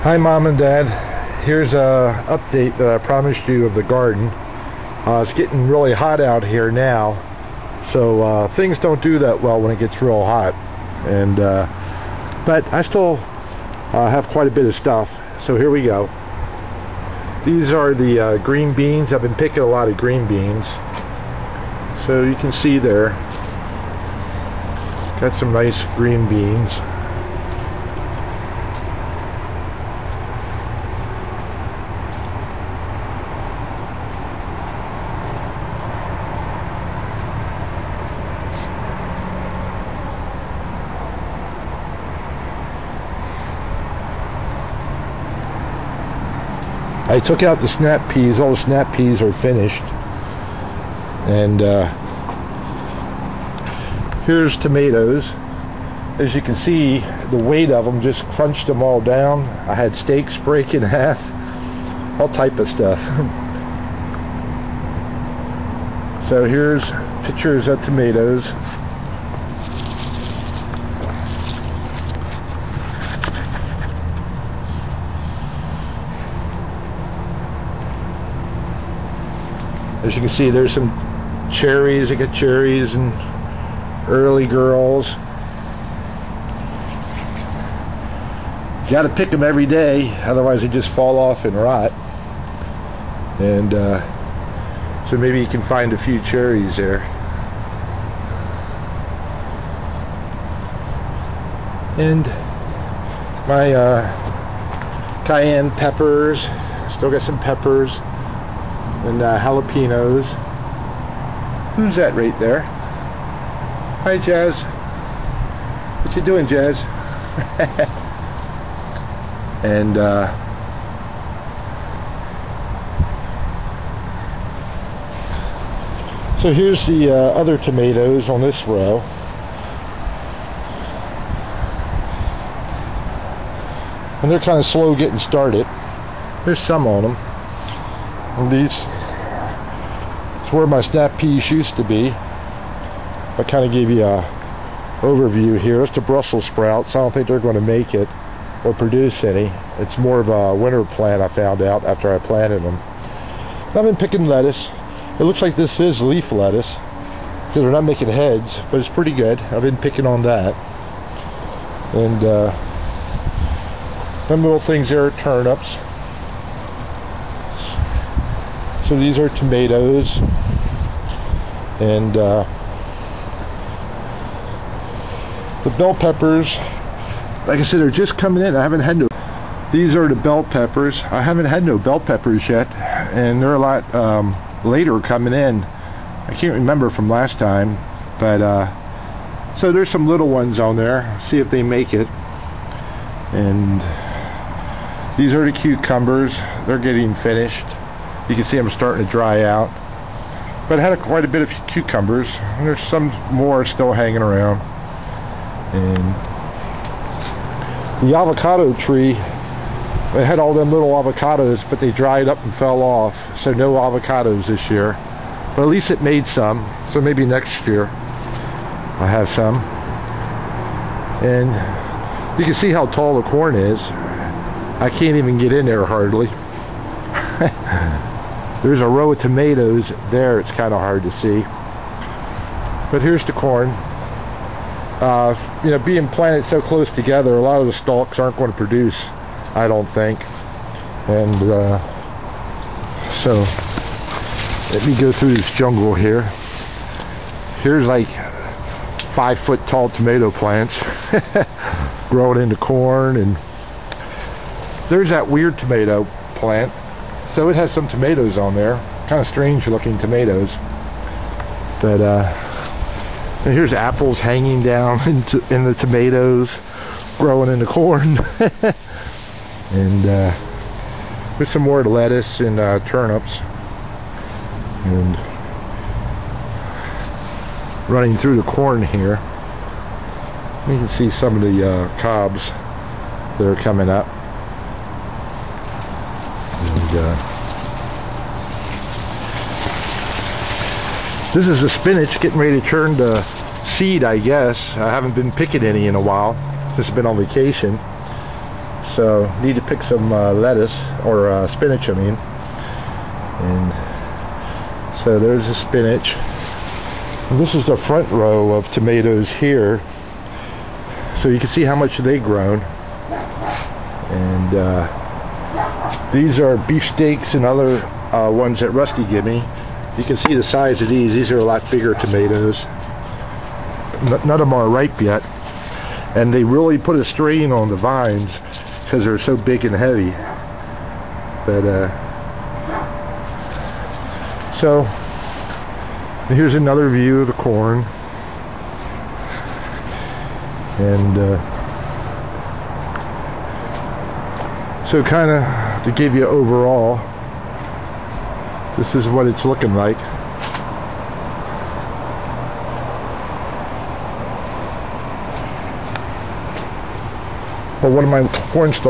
Hi Mom and Dad, here's a update that I promised you of the garden. It's getting really hot out here now, so things don't do that well when it gets real hot, and but I still have quite a bit of stuff. So here we go. These are the green beans. I've been picking a lot of green beans, so you can see there, got some nice green beans. I took out the snap peas. All the snap peas are finished. And here's tomatoes. As you can see, the weight of them just crunched them all down. I had steaks break in half. All type of stuff. So here's pictures of tomatoes. As you can see, there's some cherries. I got cherries and early girls. You got to pick them every day, otherwise they just fall off and rot. And so maybe you can find a few cherries there. And my cayenne peppers. Still got some peppers. And jalapenos. Who's that right there? Hi, Jazz. What you doing, Jazz? And so here's the other tomatoes on this row. And they're kind of slow getting started. There's some on them. And these, it's where my snap peas used to be. I kind of gave you a overview here. It's the Brussels sprouts. I don't think they're going to make it or produce any. It's more of a winter plant, I found out after I planted them. I've been picking lettuce. It looks like this is leaf lettuce because they're not making heads, but it's pretty good. I've been picking on that. And them little things there are turnips. So these are tomatoes, and the bell peppers, like I said, are just coming in. I haven't had no. These are the bell peppers. I haven't had no bell peppers yet, and they're a lot later coming in. I can't remember from last time, but so there's some little ones on there. See if they make it. And these are the cucumbers. They're getting finished. You can see them starting to dry out. But I had quite a bit of cucumbers. And there's some more still hanging around. And the avocado tree, they had all them little avocados, but they dried up and fell off. So no avocados this year. But at least it made some. So maybe next year I'll have some. And you can see how tall the corn is. I can't even get in there hardly. There's a row of tomatoes there. It's kind of hard to see. But here's the corn. You know, being planted so close together, a lot of the stalks aren't going to produce, I don't think. And so let me go through this jungle here. Here's like 5-foot tall tomato plants growing into corn, and there's that weird tomato plant. So it has some tomatoes on there, kind of strange looking tomatoes. But and here's apples hanging down in the tomatoes, growing in the corn. And there's some more lettuce and turnips. And running through the corn here, you can see some of the cobs that are coming up. This is the spinach getting ready to turn to seed, I guess. I haven't been picking any in a while since I've been on vacation. So so need to pick some lettuce, or spinach I mean. And so there's the spinach. And this is the front row of tomatoes here, so you can see how much they've grown. And these are beefsteaks and other ones that Rusty gave me. You can see the size of these. These are a lot bigger tomatoes. None of them are ripe yet, and they really put a strain on the vines because they're so big and heavy. But so here's another view of the corn, and so kind of to give you overall, this is what it's looking like. But one of my corn stalks